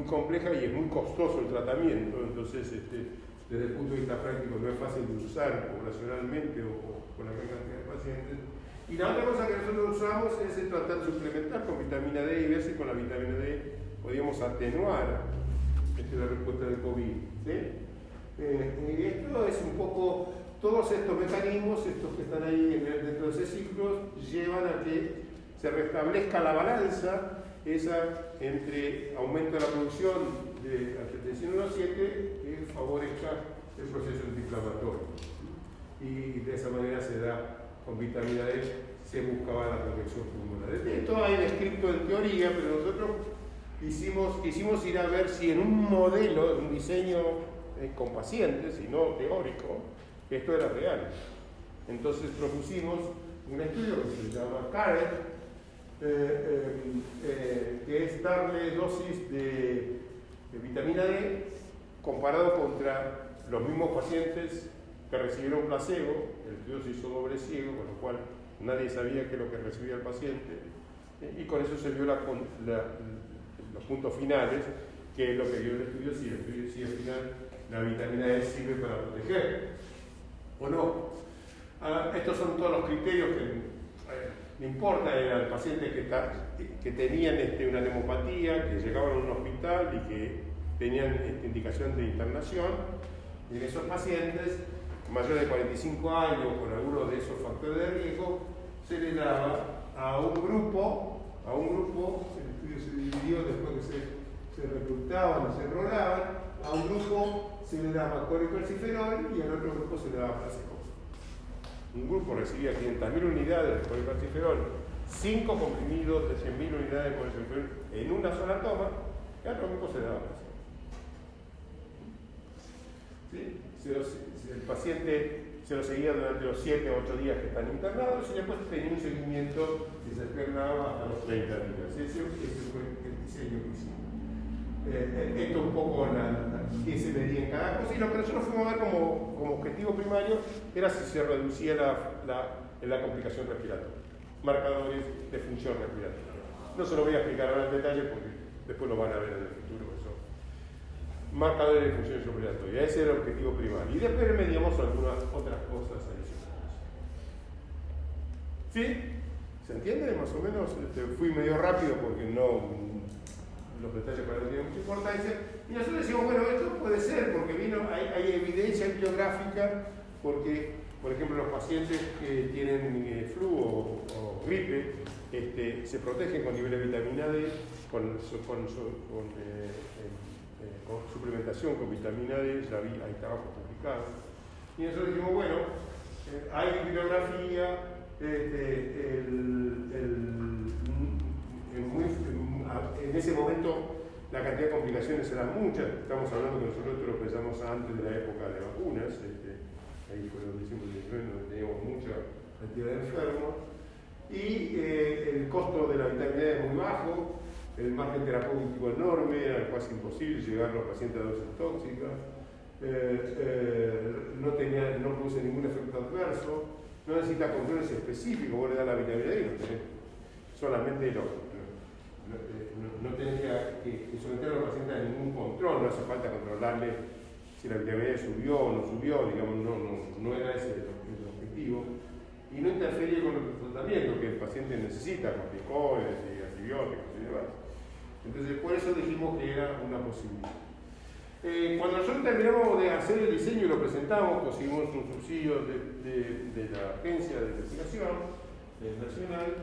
compleja y es muy costoso el tratamiento. Entonces desde el punto de vista práctico no es fácil de usar poblacionalmente o con la gran cantidad de pacientes. Y la otra cosa que nosotros usamos es tratar de suplementar con vitamina D y ver si con la vitamina D podíamos atenuar la respuesta del COVID. ¿Sí? Y esto es un poco, todos estos mecanismos, estos que están ahí dentro de ese ciclo, llevan a que se restablezca la balanza esa entre aumento de la producción de angiotensina 1,7 que favorezca el proceso antiinflamatorio. Y de esa manera se da, con vitamina D, se buscaba la protección pulmonar. Esto hay descrito en teoría, pero nosotros quisimos ir a ver si en un modelo, un diseño con pacientes, y no teórico, esto era real. Entonces propusimos un estudio que se llama CARET, que es darle dosis de vitamina D comparado contra los mismos pacientes que recibieron placebo. El estudio se hizo doble ciego, con lo cual nadie sabía qué es lo que recibía el paciente, y con eso se vio los puntos finales, que es lo que vio el estudio, si el estudio decía al final la vitamina D sirve para proteger o no. Estos son todos los criterios que no importa, eran pacientes que tenían una neumopatía, que llegaban a un hospital y que tenían indicación de internación. Y en esos pacientes mayores de 45 años con algunos de esos factores de riesgo, se le daba a un grupo, el estudio se dividió después que se reclutaban y se enrolaban, a un grupo se le daba colecalciferol y al otro grupo se le daba placebo. Un grupo recibía 500.000 unidades de colecalciferol, 5 comprimidos de 100.000 unidades de colecalciferol en una sola toma, y al otro grupo se le daba placebo. ¿Sí? El paciente se lo seguía durante los 7 o 8 días que están internados, y después tenía un seguimiento que se alternaba hasta los 30 días. Ese fue el diseño que hicimos. Esto un poco que se medía en cada cosa, y lo que nosotros fuimos a ver como objetivo primario era si se reducía la complicación respiratoria, marcadores de función respiratoria. No se lo voy a explicar ahora en detalle porque después lo van a ver en el futuro. Marcadores de función respiratoria, ese era el objetivo primario, y después medíamos algunas otras cosas adicionales. ¿Sí? ¿Se entiende? Más o menos. Fui medio rápido porque los detalles para mí tienen mucha importancia, y nosotros decimos, bueno, esto puede ser porque hay evidencia bibliográfica, porque por ejemplo los pacientes que tienen flu o gripe se protegen con nivel de vitamina D, con suplementación con vitamina D, ya hay trabajos publicados, y nosotros decimos, bueno, hay bibliografía, en ese momento la cantidad de complicaciones eran muchas. Estamos hablando que nosotros lo pensamos antes de la época de vacunas, ahí fue en diciembre del 19, donde teníamos mucha cantidad de enfermos, y el costo de la vitamina D es muy bajo, el margen terapéutico enorme, era casi imposible llegar a los pacientes a dosis tóxicas, no produce ningún efecto adverso, no necesita controles específicos. Vos le das la vitamina D y no tenés, solamente no tenés que someter a los pacientes a ningún control, no hace falta controlarle si la vitamina D subió o no subió, digamos, no era ese el objetivo, y no interfería con el tratamiento que el paciente necesita, corticoides y antibióticos y demás. Entonces, por eso dijimos que era una posibilidad. Cuando nosotros terminamos de hacer el diseño y lo presentamos, conseguimos un subsidio de la Agencia de Investigación Nacional.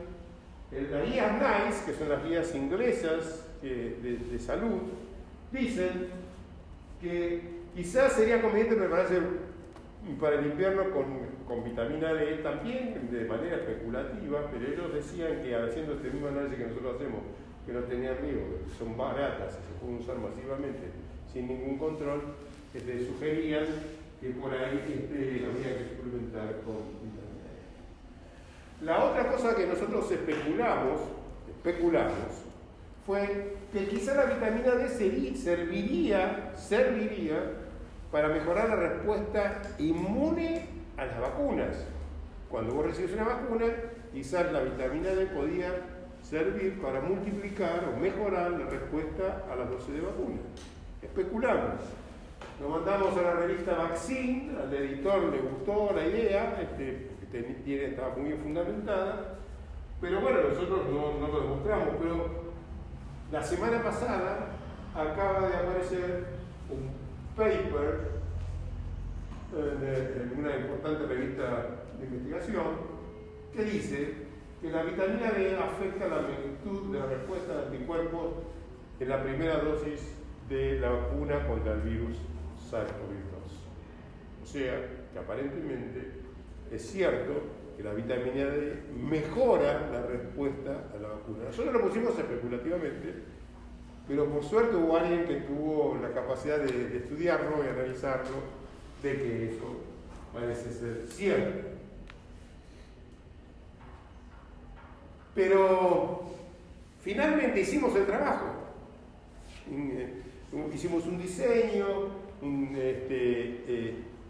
Las guías NICE, que son las guías inglesas de salud, dicen que quizás sería conveniente prepararse y para el invierno con vitamina D también de manera especulativa, pero ellos decían que haciendo este mismo análisis que nosotros hacemos, que no tenían riesgo, que son baratas y se pueden usar masivamente sin ningún control, sugerían que por ahí habría que suplementar con vitamina D. La otra cosa que nosotros especulamos, fue que quizá la vitamina D serviría para mejorar la respuesta inmune a las vacunas. Cuando vos recibes una vacuna, quizás la vitamina D podía servir para multiplicar o mejorar la respuesta a las dosis de vacuna. Especulamos. Lo mandamos a la revista Vaccine, al editor le gustó la idea, porque estaba muy bien fundamentada, pero bueno, nosotros no lo demostramos, pero la semana pasada acaba de aparecer un paper en una importante revista de investigación que dice que la vitamina D afecta la magnitud de la respuesta de anticuerpos en la primera dosis de la vacuna contra el virus SARS-CoV-2. O sea, que aparentemente es cierto que la vitamina D mejora la respuesta a la vacuna. Nosotros lo pusimos especulativamente, pero por suerte hubo alguien que tuvo la capacidad de estudiarlo y analizarlo, de que eso parece ser cierto. Pero finalmente hicimos el trabajo. Hicimos un diseño,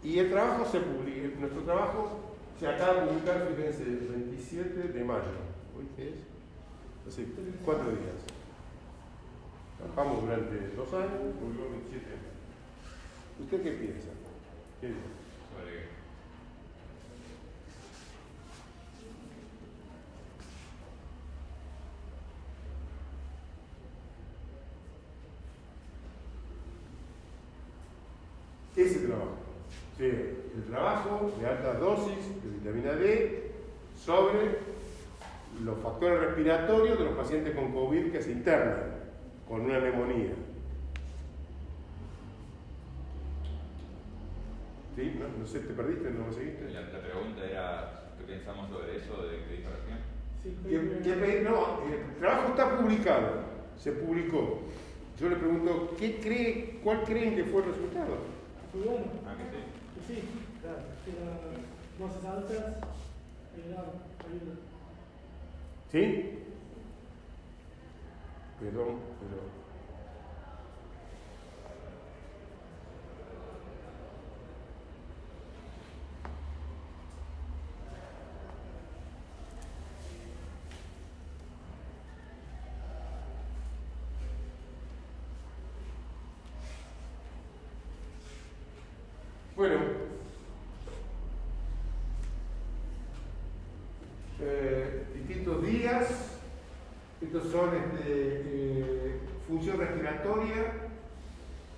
y el trabajo se publicó. Nuestro trabajo se acaba de publicar, fíjense, el 27 de mayo. ¿Hoy qué es? Así, 4 días. Trabajamos durante 2 años, publicó el 27 de mayo. ¿Usted qué piensa? ¿Qué dice? Ese trabajo. Sí, el trabajo de altas dosis de vitamina D sobre los factores respiratorios de los pacientes con COVID que se internan con una neumonía. ¿Sí? No sé, ¿te perdiste? ¿No me seguiste? La pregunta era, ¿qué pensamos sobre eso de que dijo recién? Sí, no, el trabajo está publicado, se publicó. Yo le pregunto, ¿cuál creen que fue el resultado? Muy bueno. Ah, que sí. Sí, claro. Dosis altas, ayuda. ¿Sí? Perdón, pero... Bueno, distintos días, estos son función respiratoria,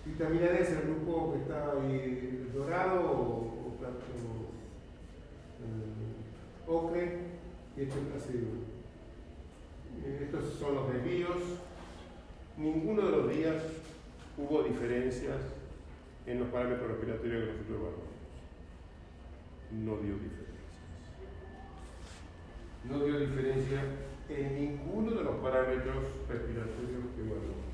vitamina D es el grupo que está ahí dorado o ocre, y esto es ácido. Estos son los desvíos. Ninguno de los días hubo diferencias en los parámetros respiratorios que nosotros evaluamos. No dio diferencias. No dio diferencia en ninguno de los parámetros respiratorios que evaluamos.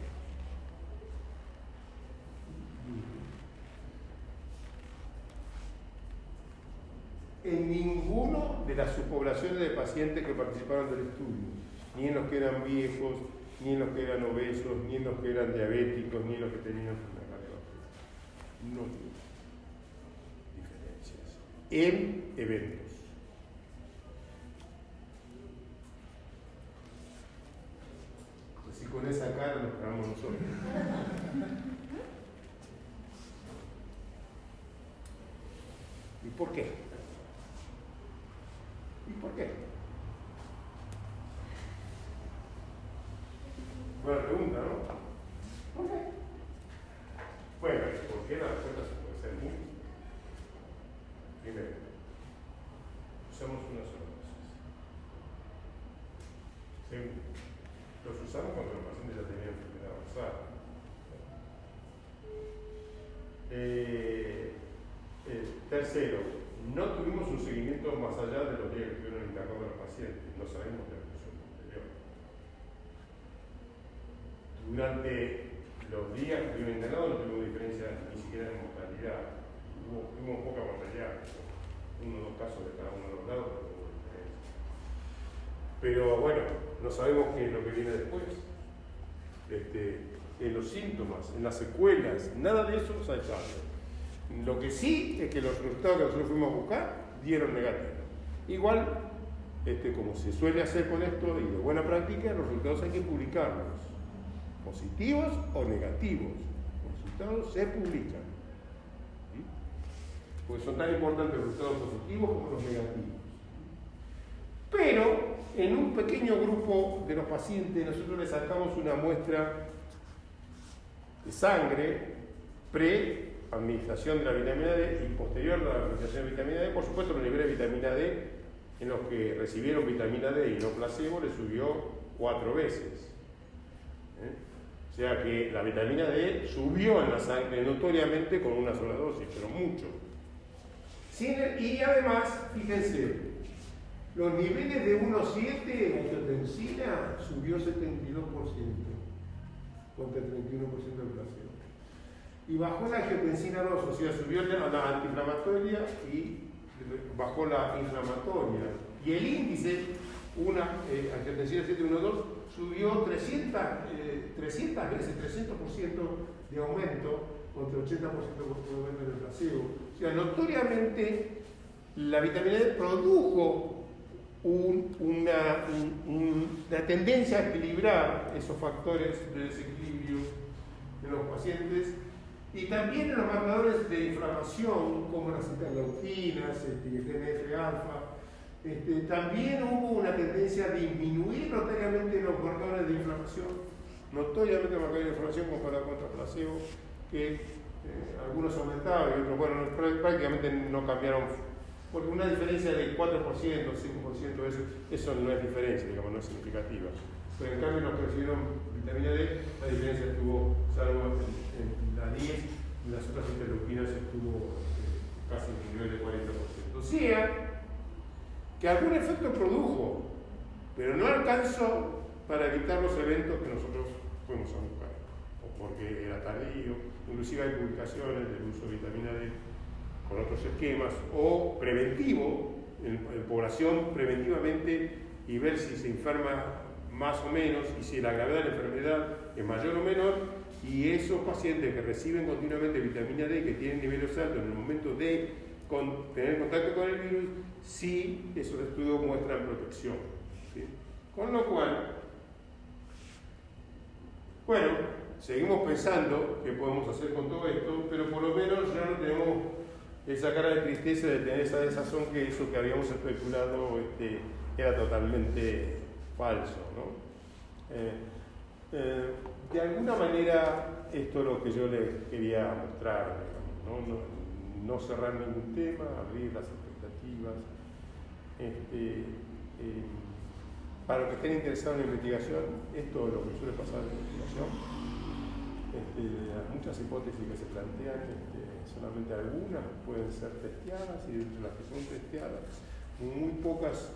En ninguno de las subpoblaciones de pacientes que participaron del estudio, ni en los que eran viejos, ni en los que eran obesos, ni en los que eran diabéticos, ni en los que tenían enfermedad cardiovascular. No dio diferencias en eventos. Así con esa cara nos quedamos nosotros. ¿Y por qué? ¿Y por qué? Buena pregunta, ¿no? ¿Por qué? Bueno, ¿por qué la respuesta puede ser múltiple? Primero, usamos una sola dosis. Segundo, los usamos cuando los pacientes ya tenían enfermedad avanzada. Tercero, no tuvimos un seguimiento más allá de los días que estuvieron internados los pacientes, no sabemos la evolución posterior. Durante los días que estuvieron internados no tuvimos diferencia ni siquiera en mortalidad, tuvimos poca mortalidad, uno o dos casos de cada uno de los lados, pero tuvimos diferencia. Pero bueno, no sabemos qué es lo que viene después. En los síntomas, en las secuelas, nada de eso se sabe. Lo que sí es que los resultados que nosotros fuimos a buscar dieron negativos. Igual, como se suele hacer con esto y de buena práctica, los resultados hay que publicarlos. Positivos o negativos. Los resultados se publican. Porque son tan importantes los resultados positivos como los negativos. Pero, en un pequeño grupo de los pacientes, nosotros les sacamos una muestra de sangre pre-administración de la vitamina D y posterior a la administración de vitamina D. Por supuesto, los niveles de vitamina D en los que recibieron vitamina D y no placebo les subió 4 veces. O sea que la vitamina D subió en la sangre notoriamente con una sola dosis, pero mucho. Y además, fíjense, los niveles de 1,7 en angiotensina subió 72% contra el 31% del placebo. Y bajó la angiotensina 2, o sea, subió la antiinflamatoria y bajó la inflamatoria. Y el índice, angiotensina 712, subió 300 veces, 300% de aumento contra 80% de aumento del placebo. O sea, notoriamente la vitamina D produjo una tendencia a equilibrar esos factores de desequilibrio en los pacientes y también en los marcadores de inflamación como las interleuquinas, el TNF-alfa. También hubo una tendencia a disminuir notoriamente los marcadores de inflamación, notoriamente los marcadores de inflamación comparado contra placebo, que algunos aumentaban y otros, bueno, prácticamente no cambiaron. Porque una diferencia de 4%, 5%, eso no es diferencia, digamos, no es significativa. Pero en cambio, los que recibieron vitamina D, la diferencia estuvo, salvo en la 10, en las otras interleuquinas estuvo casi en un nivel de 40%. O sea, que algún efecto produjo, pero no alcanzó para evitar los eventos que nosotros fuimos a buscar. O porque era tardío, inclusive hay publicaciones del uso de vitamina D con otros esquemas, o preventivo, en población preventivamente, y ver si se enferma más o menos, y si la gravedad de la enfermedad es mayor o menor, y esos pacientes que reciben continuamente vitamina D, que tienen niveles altos en el momento de tener contacto con el virus, sí esos estudios muestran protección. ¿Sí? Con lo cual, bueno, seguimos pensando qué podemos hacer con todo esto, pero por lo menos ya no tenemos esa cara de tristeza de tener esa desazón que eso que habíamos especulado era totalmente falso, ¿no? De alguna manera esto es lo que yo les quería mostrar, digamos, ¿no? No cerrar ningún tema, abrir las expectativas. Para los que estén interesados en la investigación, esto es lo que suele pasar en la investigación. Muchas hipótesis que se plantean, solamente algunas pueden ser testeadas, y entre las que son testeadas, muy pocas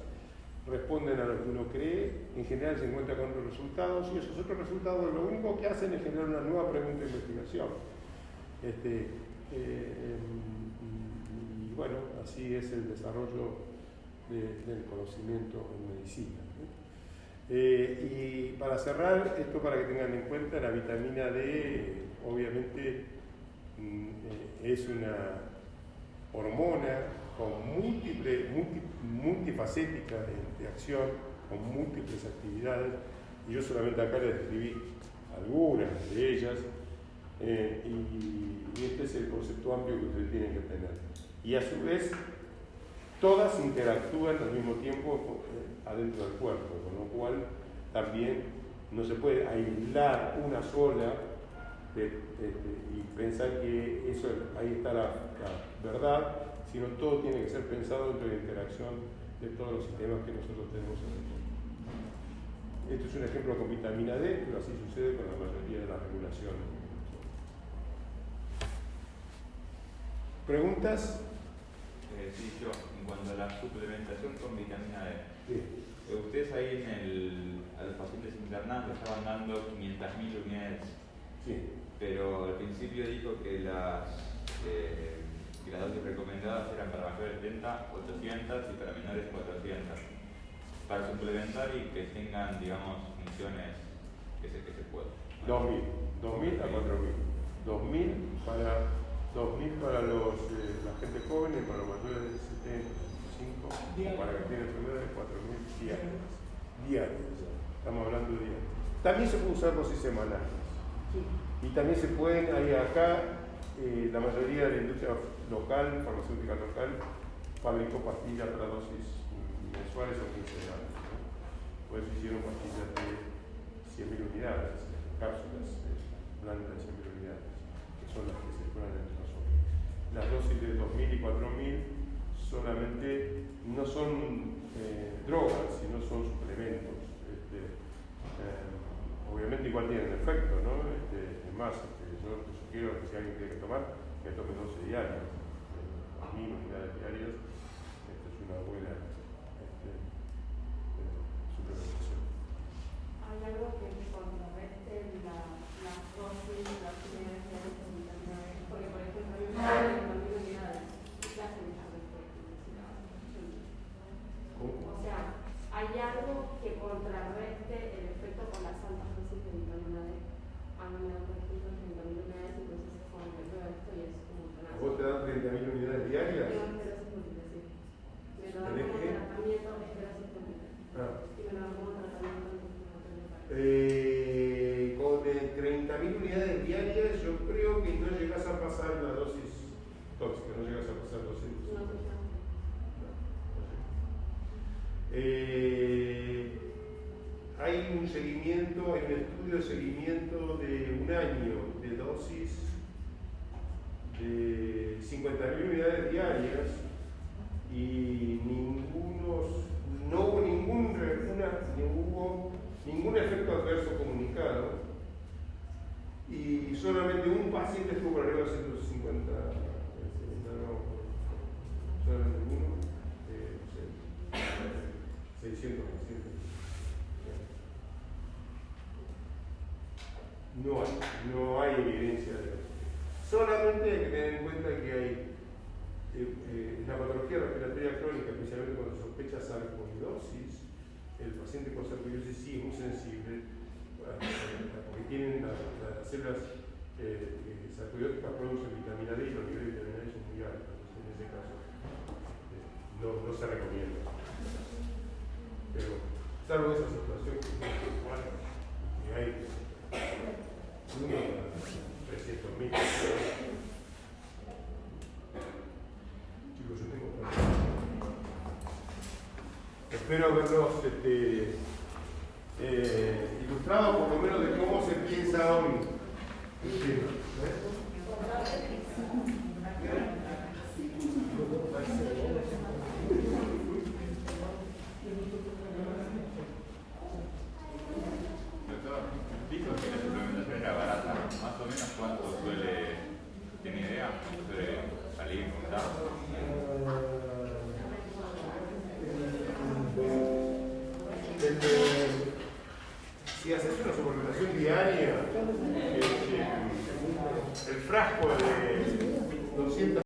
responden a lo que uno cree. En general se encuentra con otros resultados, y esos otros resultados lo único que hacen es generar una nueva pregunta de investigación. Y bueno, así es el desarrollo del conocimiento en medicina. Y para cerrar, esto para que tengan en cuenta, la vitamina D obviamente es una hormona con multifacética de acción, con múltiples actividades, y yo solamente acá les describí algunas de ellas, y este es el concepto amplio que ustedes tienen que tener. Y a su vez, todas interactúan al mismo tiempo adentro del cuerpo, con lo cual también no se puede aislar una sola y pensar que eso, ahí está la verdad, sino todo tiene que ser pensado dentro de la interacción de todos los sistemas que nosotros tenemos en el cuerpo. Esto es un ejemplo con vitamina D, pero así sucede con la mayoría de las regulaciones. ¿Preguntas? Sí, yo, en cuanto a la suplementación con vitamina D. Sí. Ustedes ahí a los pacientes internados estaban dando 500.000 unidades. Sí. Pero al principio dijo que las dosis recomendadas eran para mayores de 70, 800 y para menores 400. Para suplementar y que tengan, digamos, funciones que se puedan. 2.000 a 4.000. 2.000 para la gente joven y para los mayores de 75, para que tengan enfermedades, 4.000 diarias. Estamos hablando de diarias. También se puede usar dosis semanales. Y también se pueden, acá, la mayoría de la industria local, farmacéutica local, fabricó pastillas para dosis mensuales o quincenales, ¿no? Por eso hicieron pastillas de 100.000 unidades, cápsulas blancas de 100.000 unidades, que son las que se ponen entre nosotros. Las dosis de 2.000 y 4.000 solamente no son drogas, sino son suplementos. Obviamente igual tienen efecto, ¿no? Es más, yo sugiero que si alguien tiene que tomar, que tome 12 diarios, 2.000 unidades diarias. Esta es una buena suplementación. ¿Hay algo que contrarreste las dosis, las unidades de vitamina D? Porque, por ejemplo, hay una de 2.000 unidades y ¿qué hacen esas dosis? O sea, ¿hay algo que contrarreste el efecto con las altas dosis de vitamina D? A mí me dan, por ejemplo, 30.000 unidades, entonces es como que prueba esto y es como que ¿A vos te dan 30.000 unidades diarias? me dan esclerosis múltiple, sí. Me lo dan como tratamiento de esclerosis múltiple. Y me lo dan como tratamiento con 30.000 unidades diarias, yo creo que no llegas a pasar la dosis tóxica, no llegas a pasar 200. No, no, no. Hay un seguimiento, hay un estudio de seguimiento de un año de dosis de 50.000 unidades diarias y no hubo ningún efecto adverso comunicado y solamente un paciente estuvo por arriba de 150, solamente uno, 600 pacientes. No hay evidencia de eso. Solamente hay que tener en cuenta que hay la patología respiratoria crónica, especialmente cuando sospecha sarcoidosis, el paciente con sarcoidosis sí es muy sensible, porque tienen las células sarcoidóticas producen vitamina D y los niveles de vitamina D son muy altos. Entonces, en ese caso, no se recomienda. Pero, salvo esa situación que hay uno a 300.000. Chicos, yo tengo espero haberlos ilustrado por lo menos de cómo se piensa hoy. Dijo que la suplementación era barata, más o menos cuánto ¿tiene idea? ¿Suele salir contar? Si haces una suplementación diaria, el frasco de 200